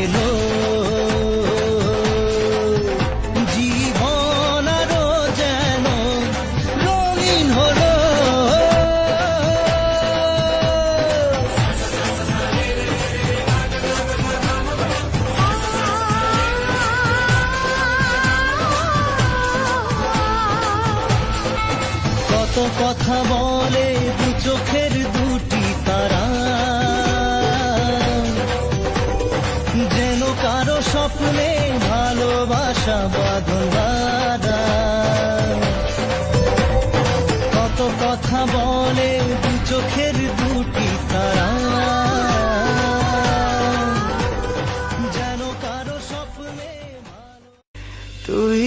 এলো, জীবন আরো যেন রঙিন হলো। কত কথা বলে দু চোখের দুটি তারা, যেন কারো স্বপ্নে ভালোবাসা বাঁধন বাঁধা। কত কথা বলে দু চোখের দুটি তারা, যেন কারো স্বপ্নে ভালো। তুই